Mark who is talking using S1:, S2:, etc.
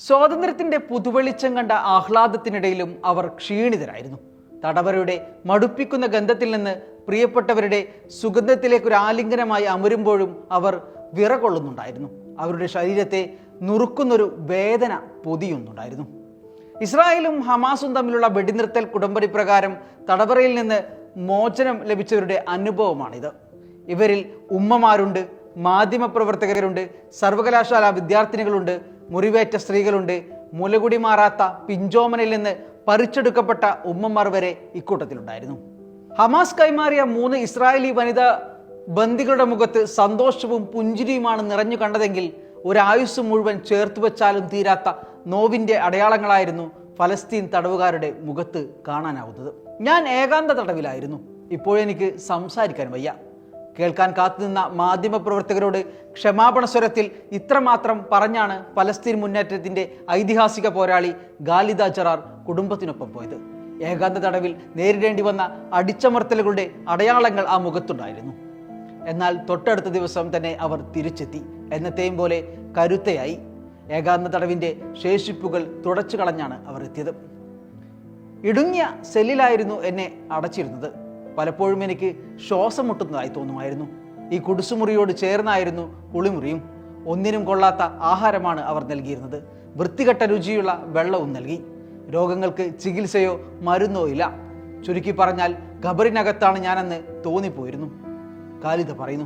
S1: സ്വാതന്ത്ര്യത്തിന്റെ പുതുവെളിച്ചം കണ്ട ആഹ്ലാദത്തിനിടയിലും അവർ ക്ഷീണിതരായിരുന്നു. തടവറയുടെ മടുപ്പിക്കുന്ന ഗന്ധത്തിൽ നിന്ന് പ്രിയപ്പെട്ടവരുടെ സുഗന്ധത്തിലേക്കൊരു ആലിംഗനമായി അമരുമ്പോഴും അവർ വിറകൊള്ളുന്നുണ്ടായിരുന്നു. അവരുടെ ശരീരത്തെ നുറുക്കുന്നൊരു വേദന പൊതിയുന്നുണ്ടായിരുന്നു. ഇസ്രായേലും ഹമാസും തമ്മിലുള്ള വെടിനിർത്തൽ ഉടമ്പടി പ്രകാരം തടവറയിൽ നിന്ന് മോചനം ലഭിച്ചവരുടെ അനുഭവമാണിത്. ഇവരിൽ ഉമ്മമാരുണ്ട്, മാധ്യമപ്രവർത്തകരുണ്ട്, സർവകലാശാല വിദ്യാർത്ഥിനികളുണ്ട്, മുറിവേറ്റ സ്ത്രീകളുണ്ട്, മുലകുടി മാറാത്ത പിഞ്ചോമനിൽ നിന്ന് പറിച്ചെടുക്കപ്പെട്ട ഉമ്മമാർ വരെ ഇക്കൂട്ടത്തിലുണ്ടായിരുന്നു. ഹമാസ് കൈമാറിയ 3 ഇസ്രായേലി വനിതാ ബന്ദികളുടെ മുഖത്ത് സന്തോഷവും പുഞ്ചിരിയുമാണ് നിറഞ്ഞു കണ്ടതെങ്കിൽ ഒരായുസ് മുഴുവൻ ചേർത്തുവെച്ചാലും തീരാത്ത നോവിൻ്റെ അടയാളങ്ങളായിരുന്നു ഫലസ്തീൻ തടവുകാരുടെ മുഖത്ത് കാണാനാവുന്നത്. ഞാൻ ഏകാന്ത തടവിലായിരുന്നു. ഇപ്പോഴെനിക്ക് സംസാരിക്കാൻ വയ്യ. കേൾക്കാൻ കാത്തുനിന്ന മാധ്യമപ്രവർത്തകരോട് ക്ഷമാപണ സ്വരത്തിൽ ഇത്രമാത്രം പറഞ്ഞാണ് ഫലസ്തീൻ മുന്നേറ്റത്തിന്റെ ഐതിഹാസിക പോരാളി ഖാലിദ ജറാർ കുടുംബത്തിനൊപ്പം പോയത്. ഏകാന്ത തടവിൽ നേരിടേണ്ടി വന്ന അടിച്ചമർത്തലുകളുടെ അടയാളങ്ങൾ ആ മുഖത്തുണ്ടായിരുന്നു. എന്നാൽ തൊട്ടടുത്ത ദിവസം തന്നെ അവർ തിരിച്ചെത്തി. എന്നത്തെയും പോലെ കരുത്തയായി. ഏകാന്ത തടവിന്റെ ശേഷിപ്പുകൾ തുടച്ചു കളഞ്ഞാണ് അവർ എത്തിയത്. ഇടുങ്ങിയ സെല്ലിലായിരുന്നു എന്നെ അടച്ചിരുന്നത്. പലപ്പോഴും എനിക്ക് ശ്വാസം മുട്ടുന്നതായി തോന്നുമായിരുന്നു. ഈ കുടിസുമുറിയോട് ചേർന്നായിരുന്നു കുളിമുറിയും. ഒന്നിനും കൊള്ളാത്ത ആഹാരമാണ് അവർ നൽകിയിരുന്നത്. വൃത്തികെട്ട രുചിയുള്ള വെള്ളവും നൽകി. രോഗങ്ങൾക്ക് ചികിത്സയോ മരുന്നോ ഇല്ല. ചുരുക്കി പറഞ്ഞാൽ ഖബറിനകത്താണ് ഞാനെന്ന് തോന്നിപ്പോയിരുന്നു. ഖാലിദ പറയുന്നു.